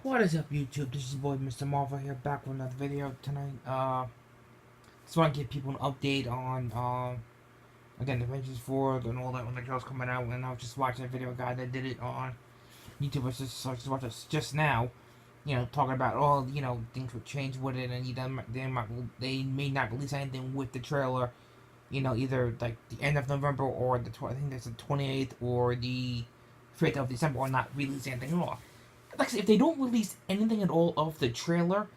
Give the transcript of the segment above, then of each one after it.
What is up, YouTube? This is your boy Mr. Marvel here, back with another video tonight. Just want to give people an update on again, Avengers 4 and all that when the show's coming out. And I was just watching a video guy that did it on YouTube. So I just watched this just now. Talking about all things would change with it, and they may not release anything with the trailer. Either like the end of November or I think that's the 28th or the 5th of December, or not release anything at all. Like I said, if they don't release anything at all of the trailer,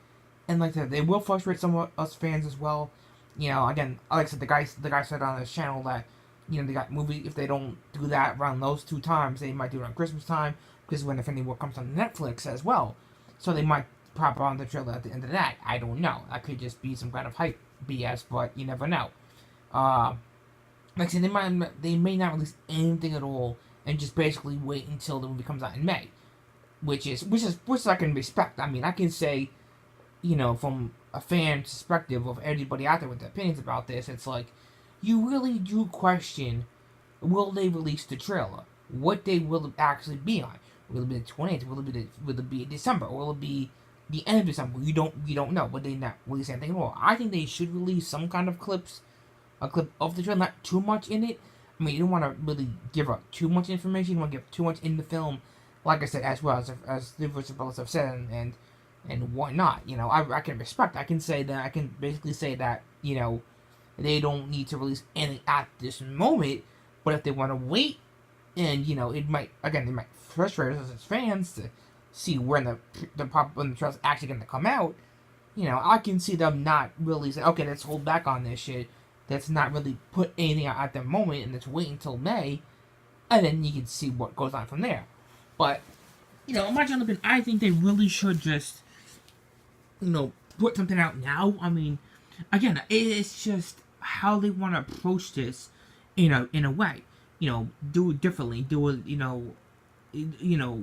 and like that, they will frustrate some of us fans as well. Again, like I said, the guy said on his channel that they got movie. If they don't do that around those two times, they might do it on Christmas time, because when Infinity War comes on Netflix as well. So they might pop on the trailer at the end of that. I don't know. That could just be some kind of hype BS, but you never know. Like I said, they may not release anything at all, and just basically wait until the movie comes out in May. Which I can respect. I mean, I can say, from a fan perspective of everybody out there with their opinions about this, it's like, you really do question, will they release the trailer? What day will it actually be on? Will it be the 28th? Will it be December? Or will it be the end of December? You don't know. Will they not release anything at all? I think they should release some kind of a clip of the trailer, not too much in it. I mean, you don't want to really give up too much information. You don't want to give too much in the film. Like I said, as well as the brothers have said, and whatnot. I can respect. I can say that. I can basically say that. They don't need to release anything at this moment. But if they want to wait, and it might frustrate us as fans to see when when the trailer's actually going to come out. I can see them not really saying, okay, let's hold back on this shit. Let's not really put anything out at the moment, and let's wait until May, and then you can see what goes on from there. But, in my general opinion, I think they really should just, put something out now. I mean, again, it's just how they want to approach this, in a way. Do it differently. Do it,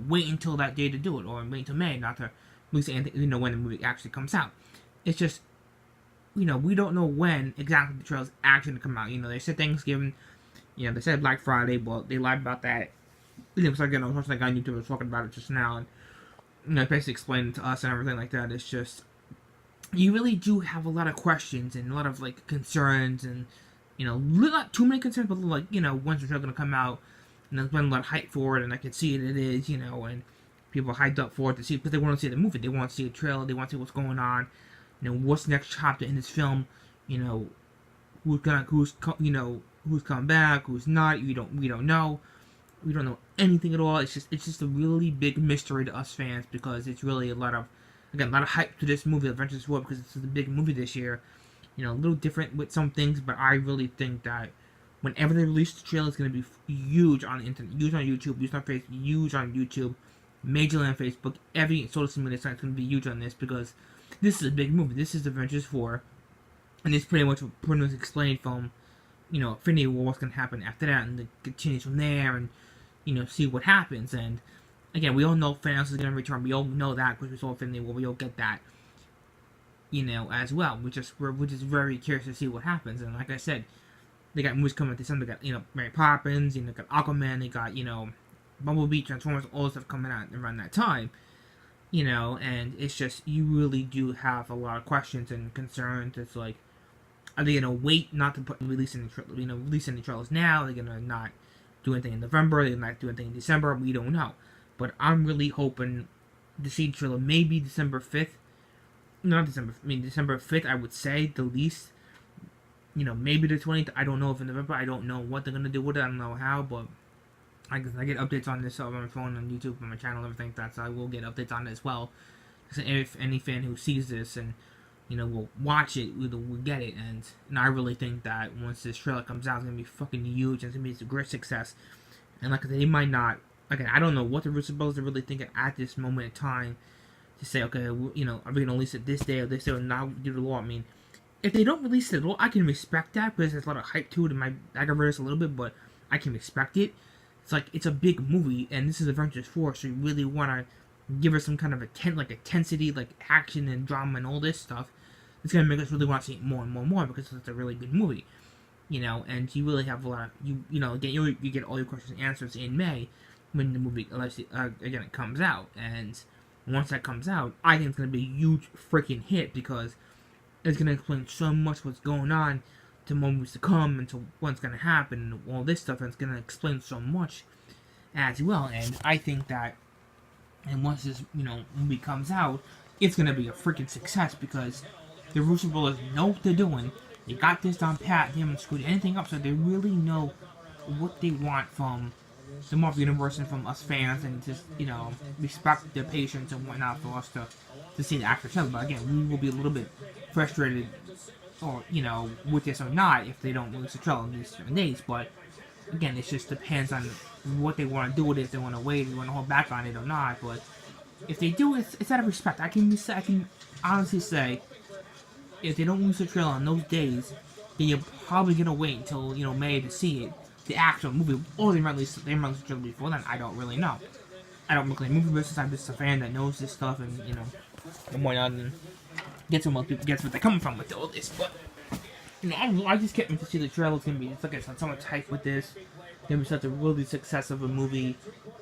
wait until that day to do it, or wait until May, not to release anything, when the movie actually comes out. It's just, we don't know when exactly the trailer's actually going to come out. They said Thanksgiving, they said Black Friday, but they lied about that. So again, I was watching that guy on YouTube was talking about it just now, and basically explaining to us and everything like that. It's just, you really do have a lot of questions and a lot of concerns, and not too many concerns, but when's the trailer gonna come out? And there's been a lot of hype for it, and I can see it is, and people are hyped up for it to see, because they want to see the movie, they want to see a trailer, they want to see what's going on, what's the next chapter in this film, who's coming back, who's not. We don't know. We don't know anything at all. It's just a really big mystery to us fans, because it's really a lot of hype to this movie, Avengers 4, because it's a big movie this year. A little different with some things, but I really think that whenever they release the trailer, it's going to be huge on the internet, huge on YouTube, huge on Facebook, huge on YouTube, majorly on Facebook. Every social media site is going to be huge on this, because this is a big movie. This is Avengers 4, and it's pretty much explained from Infinity War, what's going to happen after that, and it continues from there, and see what happens. And again, we all know Thanos is going to return. We all know that because we saw Infinity War. We all get that, as well. We're just very curious to see what happens. And like I said, they got movies coming this summer. They got Mary Poppins. They got Aquaman. They got Bumblebee, Transformers, all this stuff coming out around that time. And it's just, you really do have a lot of questions and concerns. It's like, are they gonna wait not to releasing the trailers now? Are they gonna not do anything in November? They might do anything in December. We don't know. But I'm really hoping to see the trailer maybe December 5th. Not December. I mean December 5th. I would say the least. Maybe the 20th. I don't know if in November. I don't know what they're gonna do with it. I don't know how. But I get updates on this on my phone, on YouTube, on my channel, everything like that. So I will get updates on it as well. So if any fan who sees this and will watch it, will get it, and I really think that once this trailer comes out, it's gonna be fucking huge, and it's gonna be a great success. And like I said, they might not. Again, I don't know what the Russo brothers are really thinking at this moment in time to say, okay, are we gonna release it this day or not do the law? I mean, if they don't release it at all, I can respect that, because there's a lot of hype to it. It might aggravate us a little bit, but I can respect it. It's like, it's a big movie, and this is Avengers 4, so you really want to give us some kind of intensity, like action and drama and all this stuff. It's going to make us really want to see it more and more and more, because it's a really good movie. And you really have a lot of, you get all your questions and answers in May, when the movie, again, it comes out. And once that comes out, I think it's gonna be a huge freaking hit because it's gonna explain so much what's going on to movies to come and to what's gonna happen and all this stuff. And it's gonna explain so much as well. And I think that, and once this movie comes out, it's gonna be a freaking success because the Russo brothers know what they're doing. They got this down pat. They haven't screwed anything up, so they really know what they want from the Marvel Universe and from us fans, and just respect their patience and whatnot for us to see the actual trailer. But again, we will be a little bit frustrated, or with this or not, if they don't release the trailer in these 7 days. But again, it just depends on what they want to do with it. If they want to wait, if they want to hold back on it or not. But if they do, it's out of respect. I can honestly say, if they don't release the trailer on those days, then you're probably gonna wait until May to see it, the actual movie, or they might release the trailer before then. I don't really know. I don't look like movie business. I'm just a fan that knows this stuff and and whatnot, and gets what people gets what they're coming from with all this. But I just can't wait to see the trailer. It's gonna be, like I said, so much hype with this. It's gonna be such a really success of a movie,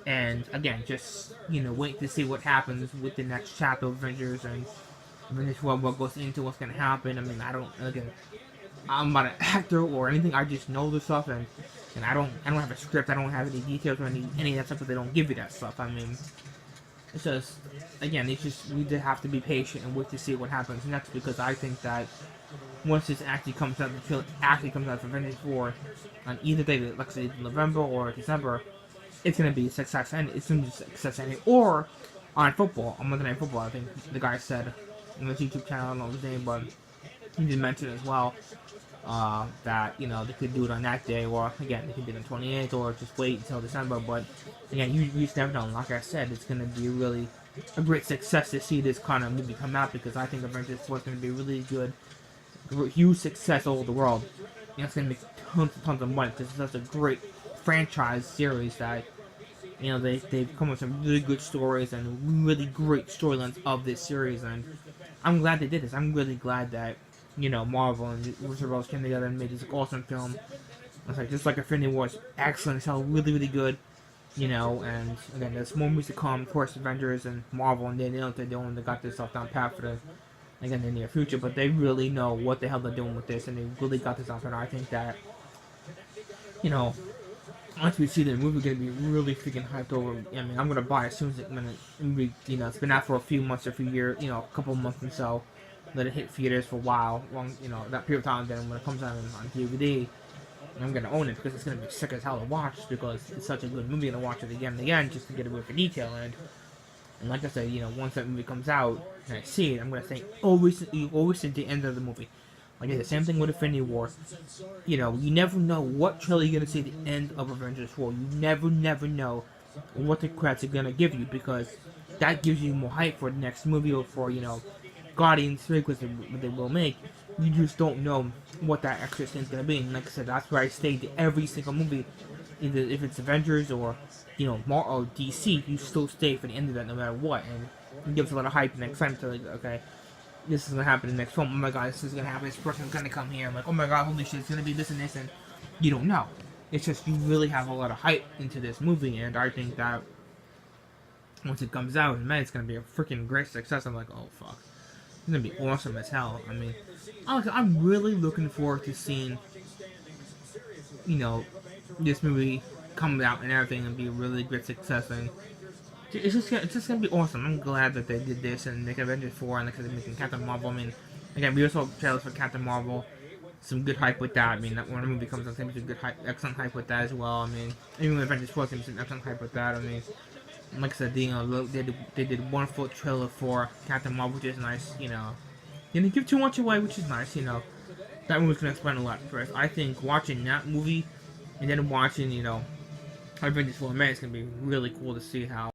and again, just wait to see what happens with the next chapter of Avengers and Avengers what goes into what's gonna happen. I mean, I'm not an actor or anything. I just know the stuff, and I don't have a script. I don't have any details or any of that stuff. But they don't give you that stuff. I mean, it's just, again, it's just, we just have to be patient and wait to see what happens next, because I think that once this actually comes out, the trailer actually comes out for Avengers 4 on either day, like I say, November or December, it's gonna be a success, and it's gonna be a success ending. Or on football, on Monday Night Football, I think the guy said on his YouTube channel, I don't know his name, but he did mention as well that they could do it on that day, or again they could do it on 28th, or just wait until December. But again, you just never know. Like I said, it's gonna be really a great success to see this kind of movie come out, because I think Avengers 4 is gonna be really good, huge success all over the world. It's gonna make tons of money because it's such a great franchise series that they've come with some really good stories and really great storylines of this series, and I'm glad they did this. I'm really glad that Marvel and Russo Brothers came together and made this awesome film. It's like, just like Infinity War, is excellent. It's all really, really good. And again, there's more movies to come. Of course, Avengers and Marvel, and they know what they're doing. They got this stuff down pat for the near future. But they really know what the hell they're doing with this, and they really got this out. And I think that once we see the movie, we're gonna be really freaking hyped over. I mean, I'm gonna buy it as soon as it's been out for a few months, a few years, a couple months, and so let it hit theaters for a while, long, that period of time. Then when it comes out on DVD, I'm gonna own it, because it's gonna be sick as hell to watch, because it's such a good movie, and to watch it again and again just to get a bit of detail. And like I said, once that movie comes out and I see it, I'm gonna think always at the end of the movie. Like I said, same thing with Infinity War. You never know what trailer you're gonna see at the end of Avengers 4. You never know what the credits are gonna give you, because that gives you more hype for the next movie, or for Guardians 3, because they will make. You just don't know what that extra thing's gonna be. And like I said, that's where I stay to every single movie. Either if it's Avengers or Marvel or DC, you still stay for the end of that no matter what, and it gives a lot of hype and excitement to, like, okay, this is gonna happen in the next film. Oh my god, this is gonna happen. This person's gonna come here. I'm like, oh my god, holy shit, it's gonna be this and this, and you don't know. It's just, you really have a lot of hype into this movie, and I think that once it comes out in May, it's gonna be a freaking great success. I'm like, oh fuck, it's gonna be awesome as hell. I mean, I'm really looking forward to seeing, this movie come out and everything, and be a really great success. And it's just gonna be awesome. I'm glad that they did this and make Avengers 4, and like they're making Captain Marvel. I mean, again, we also saw trailers for Captain Marvel. Some good hype with that. I mean, that when the movie comes out, there's some good hype, excellent hype with that as well. I mean, even with Avengers 4, there's some excellent hype with that. I mean, like I said, they did a wonderful trailer for Captain Marvel, which is nice. Didn't give too much away, which is nice. That movie's gonna explain a lot for us. I think watching that movie and then watching, Avengers 4 May, it's gonna be really cool to see how